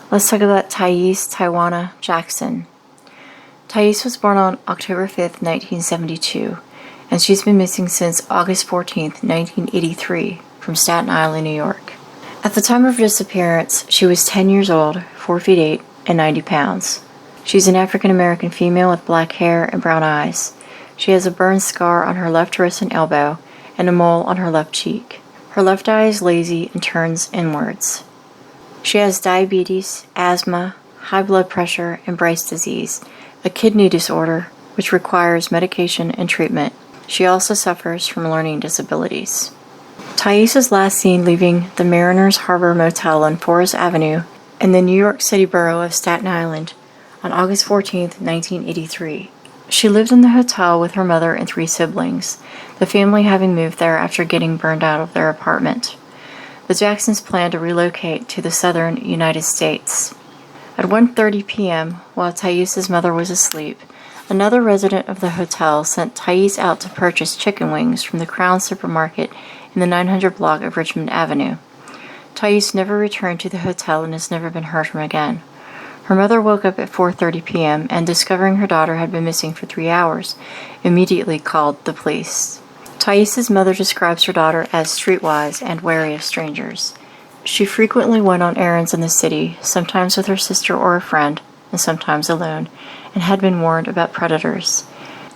Let's talk about Tiahease Tiawanna Jackson. Tiahease was born on October 5, 1972, and she's been missing since August 14, 1983, from Staten Island, New York. At the time of her disappearance, she was 10 years old, 4 feet 8, and 90 pounds. She's an African-American female with black hair and brown eyes. She has a burn scar on her left wrist and elbow, and a mole on her left cheek. Her left eye is lazy and turns inwards. She has diabetes, asthma, high blood pressure, and Brice disease, a kidney disorder which requires medication and treatment. She also suffers from learning disabilities. Tiahease was last seen leaving the Mariners Harbor Motel on Forest Avenue in the New York City borough of Staten Island on August 14, 1983. She lived in the hotel with her mother and 3 siblings, the family having moved there after getting burned out of their apartment. The Jacksons planned to relocate to the southern United States. At 1:30 p.m., while Tiahease's mother was asleep, another resident of the hotel sent Tiahease out to purchase chicken wings from the Crown Supermarket in the 900 block of Richmond Avenue. Tiahease never returned to the hotel and has never been heard from again. Her mother woke up at 4:30 p.m. and, discovering her daughter had been missing for 3 hours, immediately called the police. Tiahease's mother describes her daughter as streetwise and wary of strangers. She frequently went on errands in the city, sometimes with her sister or a friend, and sometimes alone, and had been warned about predators.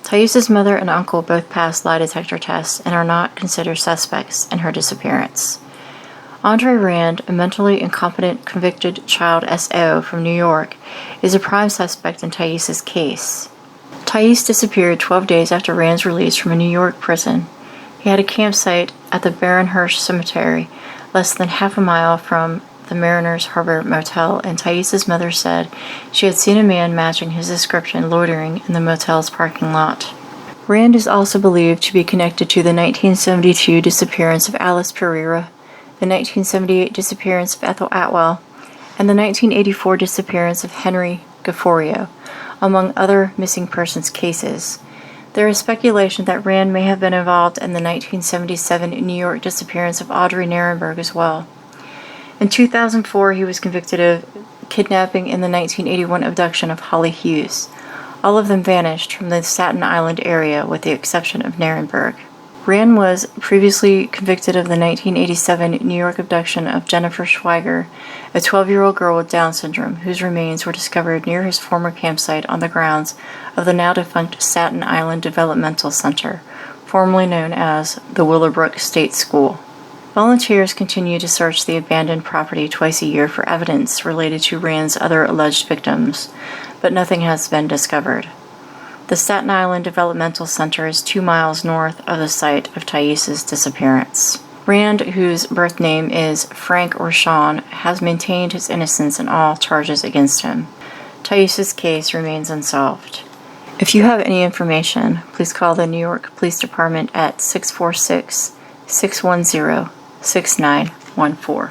Tiahease's mother and uncle both passed lie detector tests and are not considered suspects in her disappearance. Andre Rand, a mentally incompetent convicted child SO from New York, is a prime suspect in Tiahease's case. Tiahease disappeared 12 days after Rand's release from a New York prison. He had a campsite at the Baron-Hirsch Cemetery, less than half a mile from the Mariners Harbor Motel, and Tiahease's mother said she had seen a man matching his description loitering in the motel's parking lot. Rand is also believed to be connected to the 1972 disappearance of Alice Pereira, the 1978 disappearance of Ethel Atwell, and the 1984 disappearance of Henry Gafforio, among other missing persons cases. There is speculation that Rand may have been involved in the 1977 New York disappearance of Audrey Nirenberg as well. In 2004, he was convicted of kidnapping in the 1981 abduction of Holly Hughes. All of them vanished from the Staten Island area with the exception of Nirenberg. Rand was previously convicted of the 1987 New York abduction of Jennifer Schweiger, a 12-year-old girl with Down syndrome, whose remains were discovered near his former campsite on the grounds of the now-defunct Staten Island Developmental Center, formerly known as the Willowbrook State School. Volunteers continue to search the abandoned property twice a year for evidence related to Rand's other alleged victims, but nothing has been discovered. The Staten Island Developmental Center is 2 miles north of the site of Tiahease's disappearance. Rand, whose birth name is Frank or Sean, has maintained his innocence in all charges against him. Tiahease's case remains unsolved. If you have any information, please call the New York Police Department at 646-610-6914.